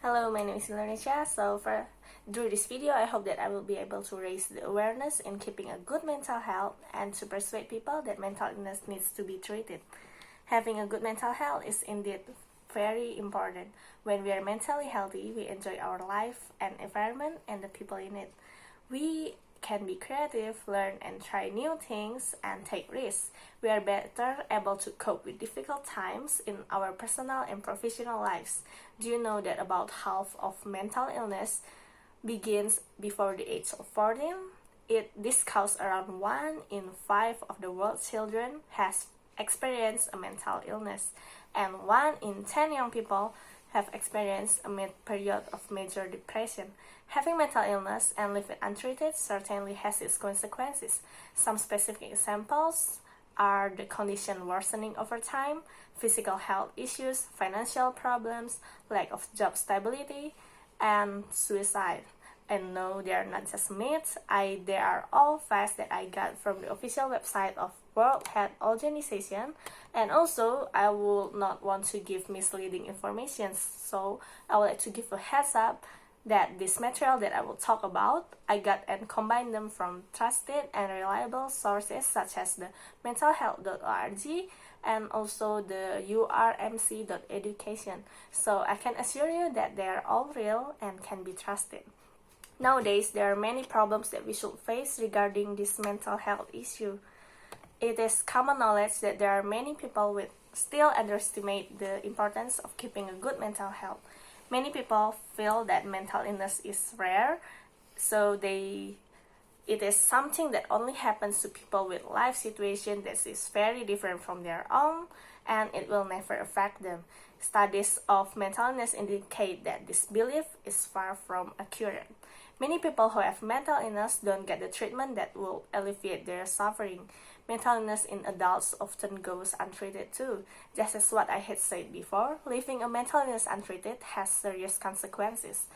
Hello, my name is Indonesia. Through this video, I hope that I will be able to raise the awareness in keeping a good mental health and to persuade people that mental illness needs to be treated. Having a good mental health is indeed very important. When we are mentally healthy, we enjoy our life and environment and the people in it. We can be creative, learn and try new things, and take risks. We are better able to cope with difficult times in our personal and professional lives. Do you know that about half of mental illness begins before the age of 14? This causes around 1 in 5 of the world's children has experienced a mental illness, and 1 in 10 young people have experienced a period of major depression. Having mental illness and leave it untreated certainly has its consequences. Some specific examples are the condition worsening over time, physical health issues, financial problems, lack of job stability, and suicide. And no, they are not just myths. They are all facts that I got from the official website of World Health Organization. And also, I will not want to give misleading information, so I would like to give a heads up that this material that I will talk about, I got and combined them from trusted and reliable sources such as the mentalhealth.org and also the urmc.education. So I can assure you that they are all real and can be trusted. Nowadays, there are many problems that we should face regarding this mental health issue. It is common knowledge that there are many people who still underestimate the importance of keeping a good mental health. Many people feel that mental illness is rare, so it is something that only happens to people with life situation that is very different from their own, and it will never affect them. Studies of mental illness indicate that this belief is far from accurate. Many people who have mental illness don't get the treatment that will alleviate their suffering. Mental illness in adults often goes untreated too. Just as what I had said before, leaving a mental illness untreated has serious consequences.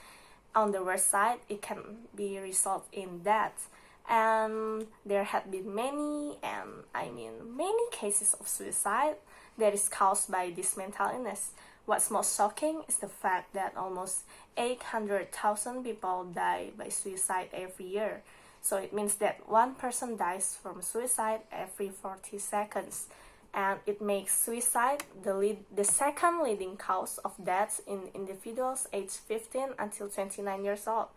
On the worst side, it can be result in death. And there have been many cases of suicide that is caused by this mental illness. What's most shocking is the fact that almost 800,000 people die by suicide every year. So it means that one person dies from suicide every 40 seconds. And it makes suicide the second leading cause of deaths in individuals aged 15 until 29 years old.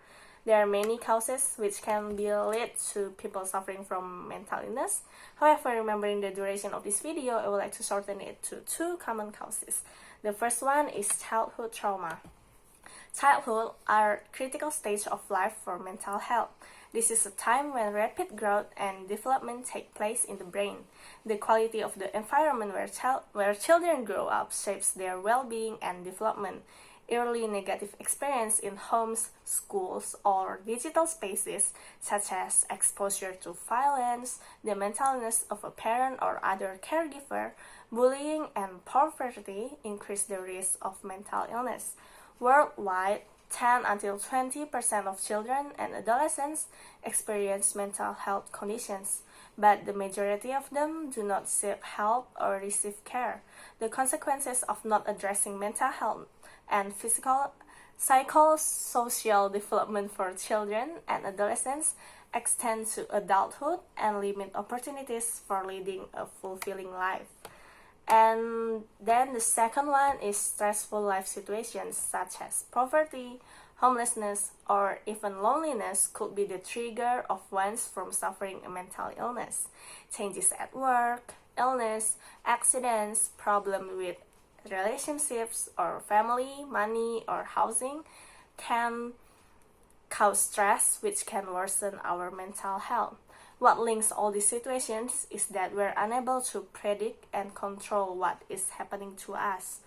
There are many causes which can be led to people suffering from mental illness. However, remembering the duration of this video, I would like to shorten it to 2 common causes. The first one is childhood trauma. Childhood are critical stage of life for mental health. This is a time when rapid growth and development take place in the brain. The quality of the environment where children grow up shapes their well-being and development. Early negative experience in homes, schools, or digital spaces, such as exposure to violence, the mental illness of a parent or other caregiver, bullying, and poverty increase the risk of mental illness. Worldwide, 10 until 20% of children and adolescents experience mental health conditions, but the majority of them do not seek help or receive care. The consequences of not addressing mental health and psychosocial development for children and adolescents extend to adulthood and limit opportunities for leading a fulfilling life. And then the second one is stressful life situations such as poverty, homelessness, or even loneliness could be the trigger of one from suffering a mental illness. Changes at work, illness, accidents, problems with relationships or family, money, or housing can cause stress, which can worsen our mental health. What links all these situations is that we're unable to predict and control what is happening to us.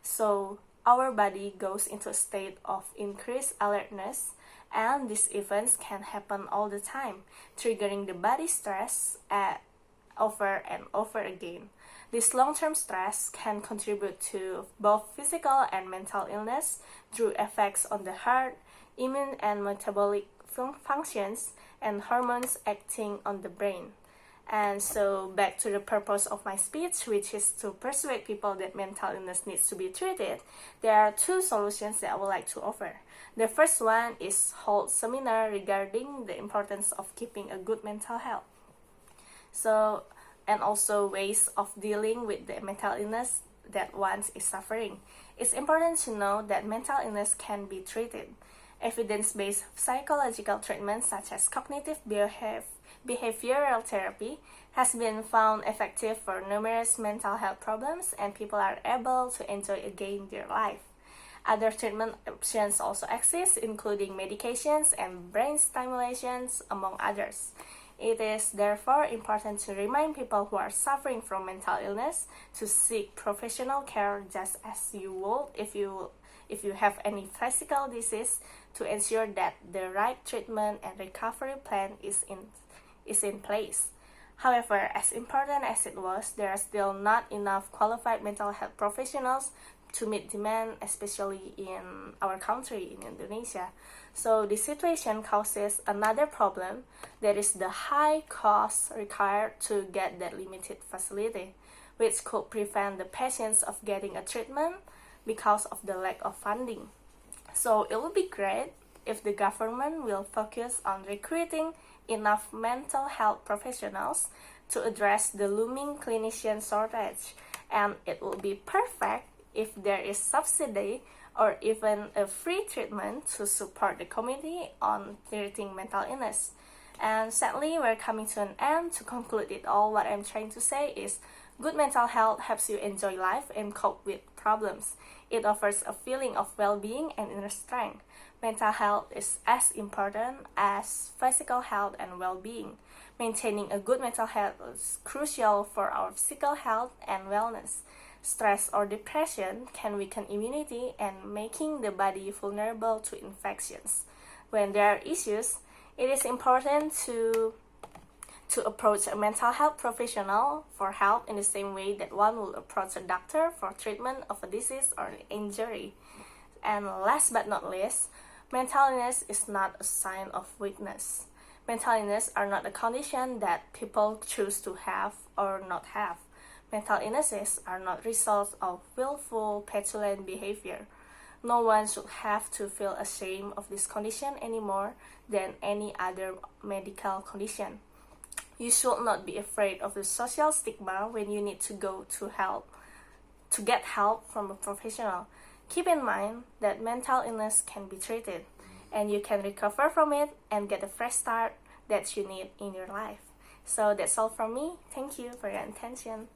So our body goes into a state of increased alertness, and these events can happen all the time, triggering the body stress over and over again. This long-term stress can contribute to both physical and mental illness through effects on the heart, immune and metabolic functions, and hormones acting on the brain. And so back to the purpose of my speech, which is to persuade people that mental illness needs to be treated. There are two solutions that I would like to offer. The first one is hold seminar regarding the importance of keeping a good mental health. So, and also ways of dealing with the mental illness that one is suffering. It's important to know that mental illness can be treated. Evidence-based psychological treatments such as cognitive behavioral therapy has been found effective for numerous mental health problems, and people are able to enjoy again their life. Other treatment options also exist, including medications and brain stimulations, among others. It is therefore important to remind people who are suffering from mental illness to seek professional care just as you would if you have any physical disease, to ensure that the right treatment and recovery plan is in place. However, as important as it was, there are still not enough qualified mental health professionals to meet demand, especially in our country, in Indonesia. So this situation causes another problem, that is the high cost required to get that limited facility, which could prevent the patients of getting a treatment because of the lack of funding. So it would be great if the government will focus on recruiting enough mental health professionals to address the looming clinician shortage, and it would be perfect if there is subsidy or even a free treatment to support the community on treating mental illness. And sadly, we're coming to an end. To conclude it all, what I'm trying to say is good mental health helps you enjoy life and cope with problems. It offers a feeling of well-being and inner strength. Mental health is as important as physical health and well-being. Maintaining a good mental health is crucial for our physical health and wellness. Stress or depression can weaken immunity and making the body vulnerable to infections. When there are issues, it is important to approach a mental health professional for help in the same way that one would approach a doctor for treatment of a disease or an injury. And last but not least, mental illness is not a sign of weakness. Mental illness are not a condition that people choose to have or not have. Mental illnesses are not results of willful, petulant behavior. No one should have to feel ashamed of this condition any more than any other medical condition. You should not be afraid of the social stigma when you need to go to get help from a professional. Keep in mind that mental illness can be treated, and you can recover from it and get a fresh start that you need in your life. So that's all from me. Thank you for your attention.